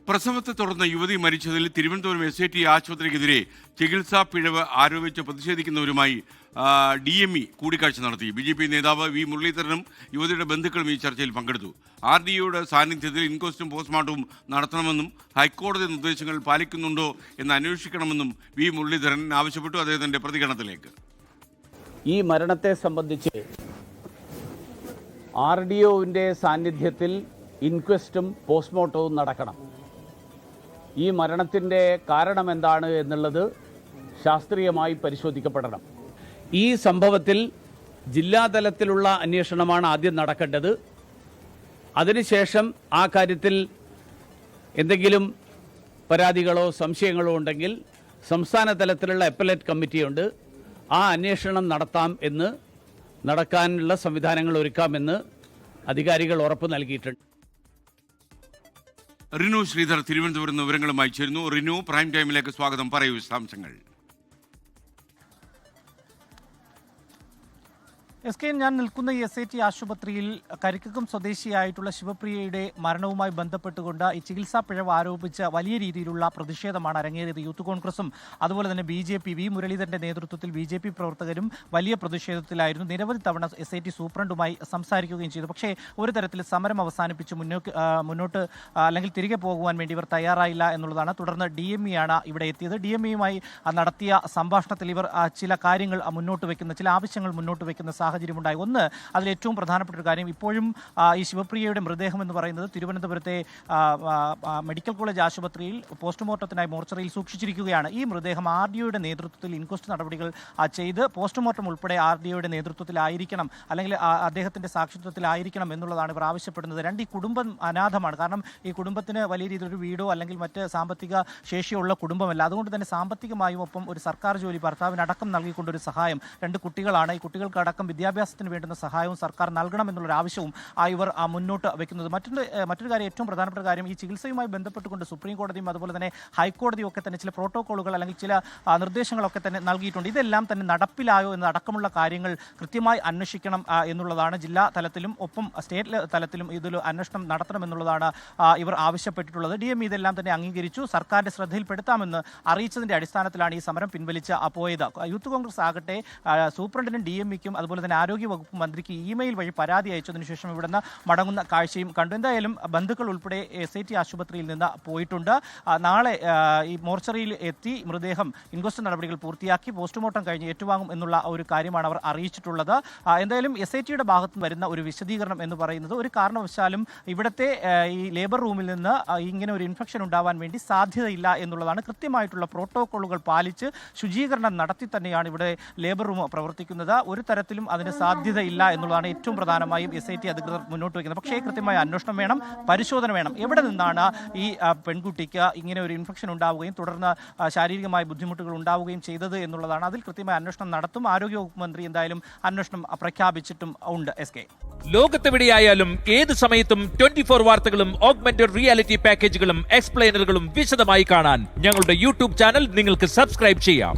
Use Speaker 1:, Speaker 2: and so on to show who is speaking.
Speaker 1: പ്രസവത്തെ തുടർന്ന് യുവതി മരിച്ചതിൽ തിരുവനന്തപുരം SIT ആശുപത്രിക്കെതിരെ ചികിത്സാ പിഴവ് ആരോപിച്ച് പ്രതിഷേധിക്കുന്നവരുമായി DME കൂടിക്കാഴ്ച നടത്തി. BJP നേതാവ് V. മുരളീധരനും യുവതിയുടെ ബന്ധുക്കളും ഈ ചർച്ചയിൽ പങ്കെടുത്തു. RDOയുടെ സാന്നിധ്യത്തിൽ ഇൻക്വസ്റ്റും പോസ്റ്റ്മോർട്ടവും നടത്തണമെന്നും ഹൈക്കോടതി നിർദ്ദേശങ്ങൾ പാലിക്കുന്നുണ്ടോ എന്ന് അന്വേഷിക്കണമെന്നും V. മുരളീധരൻ ആവശ്യപ്പെട്ടു. അദ്ദേഹത്തിന്റെ പ്രതികരണത്തിലേക്ക്.
Speaker 2: ഈ മരണത്തെ സംബന്ധിച്ച് RDOവിൻ്റെ സാന്നിധ്യത്തിൽ ഇൻക്വസ്റ്റും പോസ്റ്റ്മോർട്ടവും നടക്കണം. ഈ മരണത്തിൻ്റെ കാരണം എന്താണ് എന്നുള്ളത് ശാസ്ത്രീയമായി പരിശോധിക്കപ്പെടണം. ഈ സംഭവത്തിൽ ജില്ലാതലത്തിലുള്ള അന്വേഷണമാണ് ആദ്യം നടക്കേണ്ടത്. അതിനുശേഷം ആ കാര്യത്തിൽ എന്തെങ്കിലും പരാതികളോ സംശയങ്ങളോ ഉണ്ടെങ്കിൽ സംസ്ഥാന തലത്തിലുള്ള അപ്പലേറ്റ് കമ്മിറ്റിയുണ്ട്. ആ അന്വേഷണം നടക്കാനുള്ള സംവിധാനങ്ങൾ ഒരുക്കാമെന്ന് അധികാരികൾ ഉറപ്പ് നൽകിയിട്ടുണ്ട്.
Speaker 1: റിനു ശ്രീധർ തിരുവനന്തപുരം വിവരങ്ങളുമായി ചേരുന്നു. റിനു, പ്രൈം ടൈമിലേക്ക് സ്വാഗതം. പറയൂ വിശദാംശങ്ങൾ.
Speaker 3: ഞാൻ നിൽക്കുന്ന ഈ SIT ആശുപത്രിയിൽ കരിക്കകം സ്വദേശിയായിട്ടുള്ള ശിവപ്രിയയുടെ മരണവുമായി ബന്ധപ്പെട്ടുകൊണ്ട് ഈ ചികിത്സാ പിഴവ് ആരോപിച്ച് വലിയ രീതിയിലുള്ള പ്രതിഷേധമാണ് അരങ്ങേറിയത്. യൂത്ത് കോൺഗ്രസും അതുപോലെ തന്നെ BJP V. മുരളീധരന്റെ നേതൃത്വത്തിൽ BJP പ്രവർത്തകരും വലിയ പ്രതിഷേധത്തിലായിരുന്നു. നിരവധി തവണ SIT സൂപ്രണ്ടുമായി സംസാരിക്കുകയും ചെയ്തു. പക്ഷേ ഒരു തരത്തിൽ സമരം അവസാനിപ്പിച്ച് മുന്നോട്ട് അല്ലെങ്കിൽ തിരികെ പോകുവാൻ വേണ്ടി ഇവർ തയ്യാറായില്ല എന്നുള്ളതാണ്. തുടർന്ന് DME ആണ് ഇവിടെ എത്തിയത്. DMEയുമായി നടത്തിയ സംഭാഷണത്തിൽ ഇവർ ചില കാര്യങ്ങൾ മുന്നോട്ട് വയ്ക്കുന്ന ചില ആവശ്യങ്ങൾ മുന്നോട്ട് വയ്ക്കുന്ന സാഹചര്യമുണ്ടായി. ഒന്ന്, അതിൽ ഏറ്റവും പ്രധാനപ്പെട്ട ഒരു കാര്യം, ഇപ്പോഴും ഈ ശിവപ്രിയയുടെ മൃതദേഹം എന്ന് പറയുന്നത് തിരുവനന്തപുരത്തെ മെഡിക്കൽ കോളേജ് ആശുപത്രിയിൽ പോസ്റ്റ്മോർട്ടത്തിനായി മോർച്ചറിയിൽ സൂക്ഷിച്ചിരിക്കുകയാണ്. ഈ മൃതദേഹം RDOയുടെ നേതൃത്വത്തിൽ ഇൻക്വസ്റ്റ് നടപടികൾ ചെയ്ത് പോസ്റ്റ്മോർട്ടം ഉൾപ്പെടെ RDOയുടെ നേതൃത്വത്തിലായിരിക്കണം, അല്ലെങ്കിൽ അദ്ദേഹത്തിൻ്റെ സാക്ഷിത്വത്തിലായിരിക്കണം എന്നുള്ളതാണ് ഇവർ ആവശ്യപ്പെടുന്നത്. രണ്ട്, ഈ കുടുംബം അനാഥമാണ്. കാരണം ഈ കുടുംബത്തിന് വലിയ രീതിയിലൊരു വീടോ അല്ലെങ്കിൽ മറ്റ് സാമ്പത്തിക ശേഷിയുള്ള കുടുംബമല്ല. അതുകൊണ്ട് തന്നെ സാമ്പത്തികമായും ഒപ്പം ഒരു സർക്കാർ ജോലി ഭർത്താവിനടക്കം നൽകിക്കൊണ്ടൊരു സഹായം, രണ്ട് കുട്ടികളാണ്, ഈ കുട്ടികൾക്കടക്കം വിദ്യാഭ്യാസത്തിന് വേണ്ടുന്ന സഹായവും സർക്കാർ നൽകണമെന്നുള്ളൊരു ആവശ്യവും ഇവർ മുന്നോട്ട് വയ്ക്കുന്നത്. മറ്റൊരു കാര്യം, ഏറ്റവും പ്രധാനപ്പെട്ട കാര്യം, ഈ ചികിത്സയുമായി ബന്ധപ്പെട്ടുകൊണ്ട് സുപ്രീം കോടതിയും അതുപോലെ തന്നെ ഹൈക്കോടതിയും ഒക്കെ തന്നെ ചില പ്രോട്ടോക്കോളുകൾ അല്ലെങ്കിൽ ചില നിർദ്ദേശങ്ങളൊക്കെ തന്നെ നൽകിയിട്ടുണ്ട്. ഇതെല്ലാം തന്നെ നടപ്പിലായോ എന്നടക്കമുള്ള കാര്യങ്ങൾ കൃത്യമായി അന്വേഷിക്കണം എന്നുള്ളതാണ്. ജില്ലാ തലത്തിലും ഒപ്പം സ്റ്റേറ്റ് തലത്തിലും ഇതിൽ അന്വേഷണം നടത്തണമെന്നുള്ളതാണ് ഇവർ ആവശ്യപ്പെട്ടിട്ടുള്ളത്. DME ഇതെല്ലാം തന്നെ അംഗീകരിച്ചു. സർക്കാരിൻ്റെ ശ്രദ്ധയിൽപ്പെടുത്താമെന്ന് അറിയിച്ചതിൻ്റെ അടിസ്ഥാനത്തിലാണ് ഈ സമരം പിൻവലിച്ച് പോയത്. യൂത്ത് കോൺഗ്രസ് ആകട്ടെ സൂപ്രണ്ടിനും DMEക്കും അതുപോലെ തന്നെ ആരോഗ്യവകുപ്പ് മന്ത്രിക്ക് ഇമെയിൽ വഴി പരാതി അയച്ചതിനു ശേഷം ഇവിടുന്ന് മടങ്ങുന്ന കാഴ്ചയും കണ്ടു. എന്തായാലും ബന്ധുക്കൾ ഉൾപ്പെടെ SIT ആശുപത്രിയിൽ നിന്ന് പോയിട്ടുണ്ട്. നാളെ ഈ മോർച്ചറിയിൽ എത്തി മൃതദേഹം ഇൻക്വസ്റ്റ് നടപടികൾ പൂർത്തിയാക്കി പോസ്റ്റ്മോർട്ടം കഴിഞ്ഞ് ഏറ്റുവാങ്ങും എന്നുള്ള ഒരു കാര്യമാണ് അവർ അറിയിച്ചിട്ടുള്ളത്. എന്തായാലും SITയുടെ ഭാഗത്ത് വരുന്ന ഒരു വിശദീകരണം എന്ന് പറയുന്നത്, ഒരു കാരണവശാലും ഇവിടുത്തെ ഈ ലേബർ റൂമിൽ നിന്ന് ഇങ്ങനെ ഒരു ഇൻഫെക്ഷൻ ഉണ്ടാവാൻ വേണ്ടി സാധ്യതയില്ല എന്നുള്ളതാണ്. കൃത്യമായിട്ടുള്ള പ്രോട്ടോക്കോളുകൾ പാലിച്ച് ശുചീകരണം നടത്തി തന്നെയാണ് ഇവിടെ ലേബർ റൂം പ്രവർത്തിക്കുന്നത്. ഒരു തരത്തിലും അതിന് സാധ്യതയില്ല എന്നുള്ളതാണ് ഏറ്റവും പ്രധാനമായും SIT അധികൃതർ മുന്നോട്ട് വയ്ക്കുന്നത്. പക്ഷേ കൃത്യമായ അന്വേഷണം വേണം, പരിശോധന വേണം. എവിടെ നിന്നാണ് ഈ പെൺകുട്ടിക്ക് ഇങ്ങനെ ഒരു ഇൻഫെക്ഷൻ ഉണ്ടാവുകയും തുടർന്ന് ശാരീരികമായ ബുദ്ധിമുട്ടുകൾ ഉണ്ടാവുകയും ചെയ്തത് എന്നുള്ളതാണ്. അതിൽ കൃത്യമായ അന്വേഷണം നടത്തും. ആരോഗ്യവകുപ്പ് മന്ത്രി എന്തായാലും അന്വേഷണം പ്രഖ്യാപിച്ചിട്ടും ഉണ്ട്.
Speaker 4: ലോകത്തെവിടെയായാലും ഏത് സമയത്തും 24 വാർത്തകളും ഓഗ്മെന്റഡ് റിയാലിറ്റി പാക്കേജുകളും എക്സ്പ്ലെയിനറുകളും വിശദമായി കാണാൻ ഞങ്ങളുടെ YouTube ചാനൽ നിങ്ങൾക്ക് സബ്സ്ക്രൈബ് ചെയ്യാം.